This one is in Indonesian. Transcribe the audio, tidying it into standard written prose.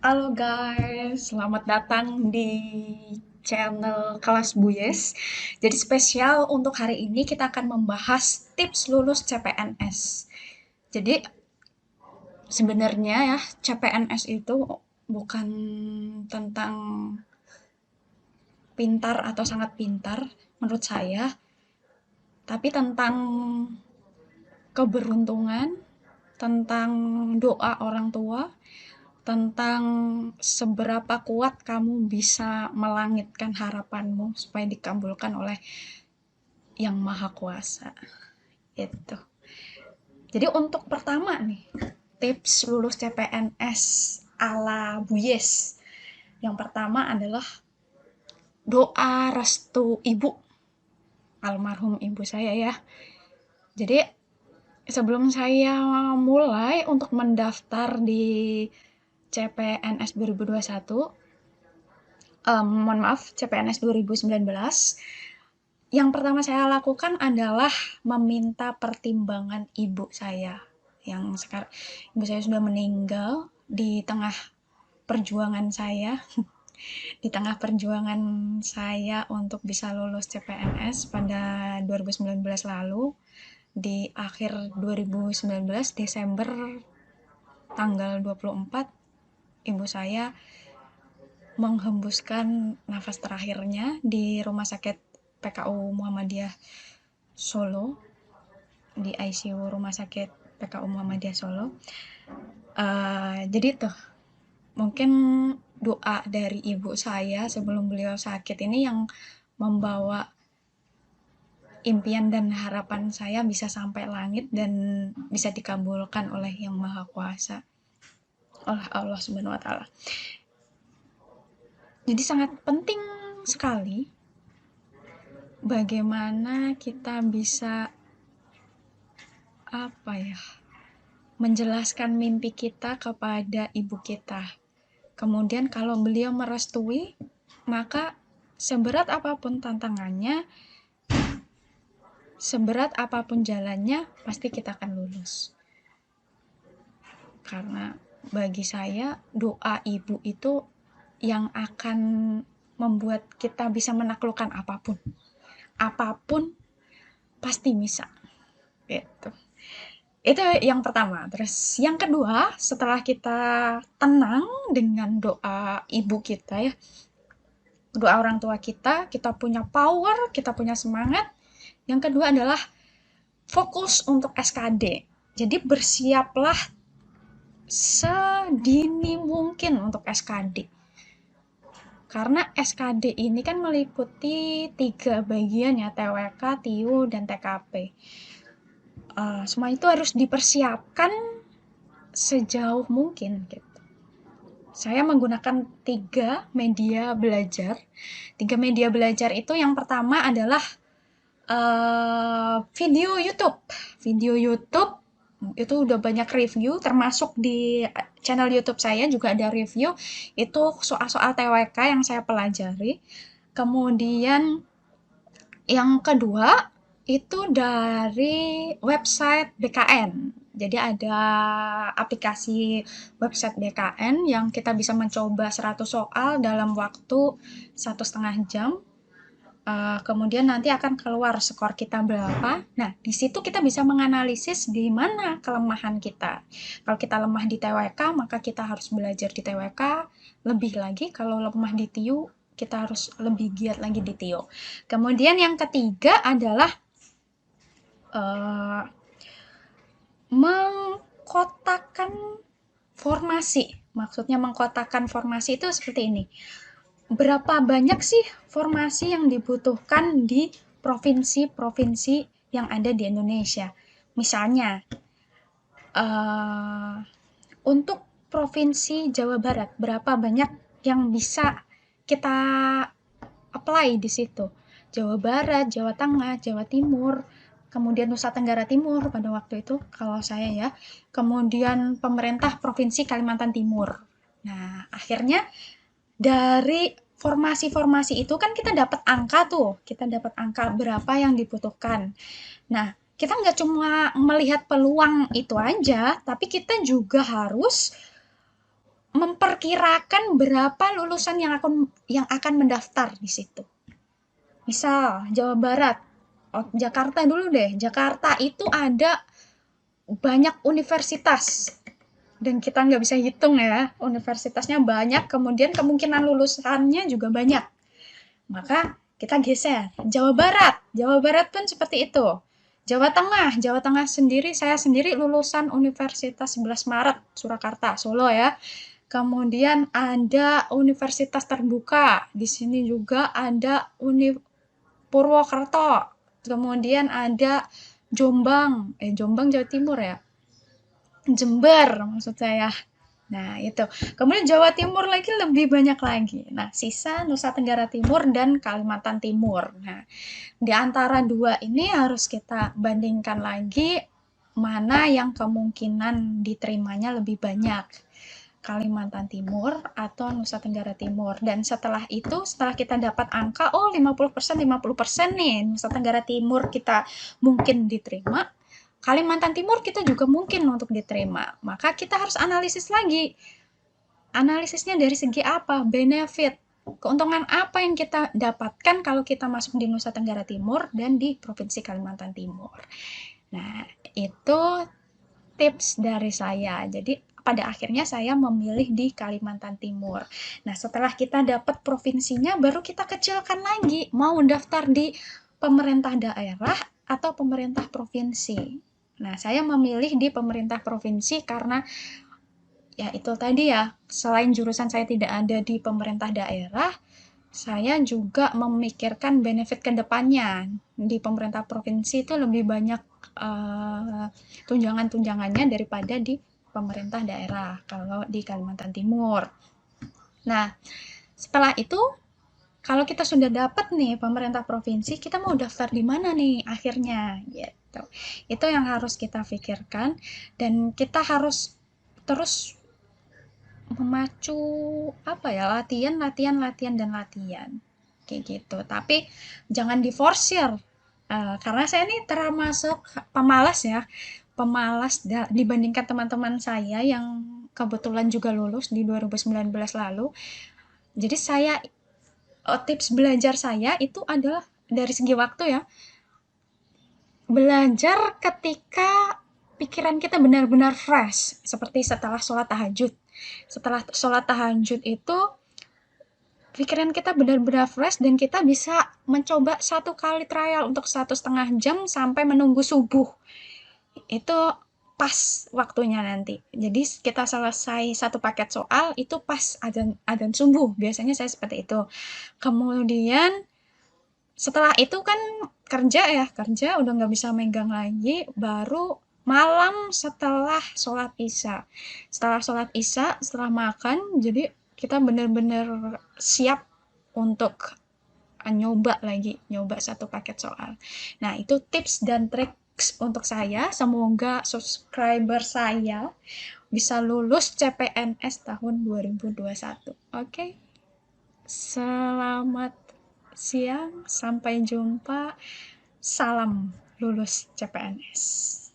Halo guys, selamat datang di channel Kelas Buyes. Jadi spesial untuk hari ini kita akan membahas tips lulus CPNS. Jadi sebenarnya ya CPNS itu bukan tentang pintar atau sangat pintar menurut saya, tapi tentang keberuntungan, tentang doa orang tua, tentang seberapa kuat kamu bisa melangitkan harapanmu supaya dikabulkan oleh Yang Maha Kuasa. Itu. Jadi untuk pertama nih, tips lulus CPNS ala Buyes. Yang pertama adalah doa restu ibu, almarhum ibu saya ya. Jadi sebelum saya mulai untuk mendaftar di CPNS 2021, mohon maaf, CPNS 2019, yang pertama saya lakukan adalah meminta pertimbangan ibu saya yang sekarang ibu saya sudah meninggal di tengah perjuangan saya di tengah perjuangan saya untuk bisa lulus CPNS pada 2019 lalu. Di akhir 2019 Desember tanggal 24, ibu saya menghembuskan nafas terakhirnya di Rumah Sakit PKU Muhammadiyah Solo, di ICU Rumah Sakit PKU Muhammadiyah Solo. Jadi tuh mungkin doa dari ibu saya sebelum beliau sakit ini yang membawa impian dan harapan saya bisa sampai langit dan bisa dikabulkan oleh Yang Maha Kuasa, oleh Allah Subhanahu wa taala. Jadi sangat penting sekali bagaimana kita bisa apa ya, menjelaskan mimpi kita kepada ibu kita. Kemudian kalau beliau merestui, maka seberat apapun tantangannya, seberat apapun jalannya, pasti kita akan lulus. Karena bagi saya, doa ibu itu yang akan membuat kita bisa menaklukkan apapun. Apapun pasti bisa. Gitu. Itu yang pertama. Terus yang kedua, setelah kita tenang dengan doa ibu kita ya, doa orang tua kita punya power, kita punya semangat. Yang kedua adalah fokus untuk SKD. Jadi bersiaplah sedini mungkin untuk SKD. Karena SKD ini kan meliputi 3 bagian ya, TWK, TIU, dan TKP. Semua itu harus dipersiapkan sejauh mungkin gitu. Saya menggunakan 3 media belajar. 3 media belajar itu yang pertama adalah video YouTube. Video YouTube itu udah banyak review, termasuk di channel YouTube saya juga ada review. Itu soal-soal TWK yang saya pelajari. Kemudian yang kedua itu dari website BKN. Jadi ada aplikasi website BKN yang kita bisa mencoba 100 soal dalam waktu 1,5 jam. Kemudian nanti akan keluar skor kita berapa. Nah, di situ kita bisa menganalisis di mana kelemahan kita. Kalau kita lemah di TWK, maka kita harus belajar di TWK. Lebih lagi, kalau lemah di TIU, kita harus lebih giat lagi di TIU. Kemudian yang ketiga adalah uh, mengkotakan formasi. Maksudnya mengkotakan formasi itu seperti ini. Berapa banyak sih formasi yang dibutuhkan di provinsi-provinsi yang ada di Indonesia? Misalnya, uh, untuk Provinsi Jawa Barat, berapa banyak yang bisa kita apply di situ? Jawa Barat, Jawa Tengah, Jawa Timur, kemudian Nusa Tenggara Timur pada waktu itu kalau saya ya, kemudian pemerintah Provinsi Kalimantan Timur. Nah, akhirnya dari formasi-formasi itu kan kita dapat angka tuh, kita dapat angka berapa yang dibutuhkan. Nah, kita nggak cuma melihat peluang itu aja, tapi kita juga harus memperkirakan berapa lulusan yang akan mendaftar di situ. Misal Jawa Barat, oh, Jakarta dulu deh. Jakarta itu ada banyak universitas dan kita nggak bisa hitung ya, universitasnya banyak, kemudian kemungkinan lulusannya juga banyak. Maka kita geser Jawa Barat. Jawa Barat pun seperti itu. Jawa Tengah sendiri, saya sendiri lulusan Universitas 11 Maret, Surakarta, Solo ya. Kemudian ada Universitas Terbuka, di sini juga ada Purwokerto. Kemudian ada Jombang Jawa Timur ya. Jember maksud saya. Nah, itu. Kemudian Jawa Timur lagi lebih banyak lagi. Nah, sisa Nusa Tenggara Timur dan Kalimantan Timur. Nah, di antara dua ini harus kita bandingkan lagi mana yang kemungkinan diterimanya lebih banyak. Kalimantan Timur atau Nusa Tenggara Timur. Dan setelah itu, setelah kita dapat angka, oh 50% nih, Nusa Tenggara Timur kita mungkin diterima, Kalimantan Timur kita juga mungkin untuk diterima. Maka kita harus analisis lagi. Analisisnya dari segi apa? Benefit. Keuntungan apa yang kita dapatkan kalau kita masuk di Nusa Tenggara Timur dan di Provinsi Kalimantan Timur. Nah, itu tips dari saya. Jadi pada akhirnya saya memilih di Kalimantan Timur. Nah, setelah kita dapat provinsinya, baru kita kecilkan lagi. Mau daftar di pemerintah daerah atau pemerintah provinsi. Nah, saya memilih di pemerintah provinsi karena ya itu tadi ya, selain jurusan saya tidak ada di pemerintah daerah, saya juga memikirkan benefit ke depannya. Di pemerintah provinsi itu lebih banyak tunjangan-tunjangannya daripada di pemerintah daerah kalau di Kalimantan Timur. Nah, setelah itu kalau kita sudah dapat nih pemerintah provinsi, kita mau daftar di mana nih akhirnya gitu. Itu yang harus kita pikirkan dan kita harus terus memacu apa ya, latihan kayak gitu. Tapi jangan diforsir. Karena saya ini termasuk pemalas ya, dibandingkan teman-teman saya yang kebetulan juga lulus di 2019 lalu. Jadi tips belajar saya itu adalah dari segi waktu ya, belajar ketika pikiran kita benar-benar fresh, seperti setelah sholat tahajud. Setelah sholat tahajud itu pikiran kita benar-benar fresh dan kita bisa mencoba 1 kali trial untuk 1,5 jam sampai menunggu subuh. Itu pas waktunya nanti. Jadi kita selesai 1 paket soal itu pas adzan subuh. Biasanya saya seperti itu. Kemudian setelah itu kan kerja udah nggak bisa megang lagi, baru malam setelah sholat isya. Setelah makan, jadi kita bener-bener siap untuk nyoba 1 paket soal. Nah, itu tips dan trik untuk saya. Semoga subscriber saya bisa lulus CPNS tahun 2021. Oke? Selamat siang, sampai jumpa. Salam lulus CPNS.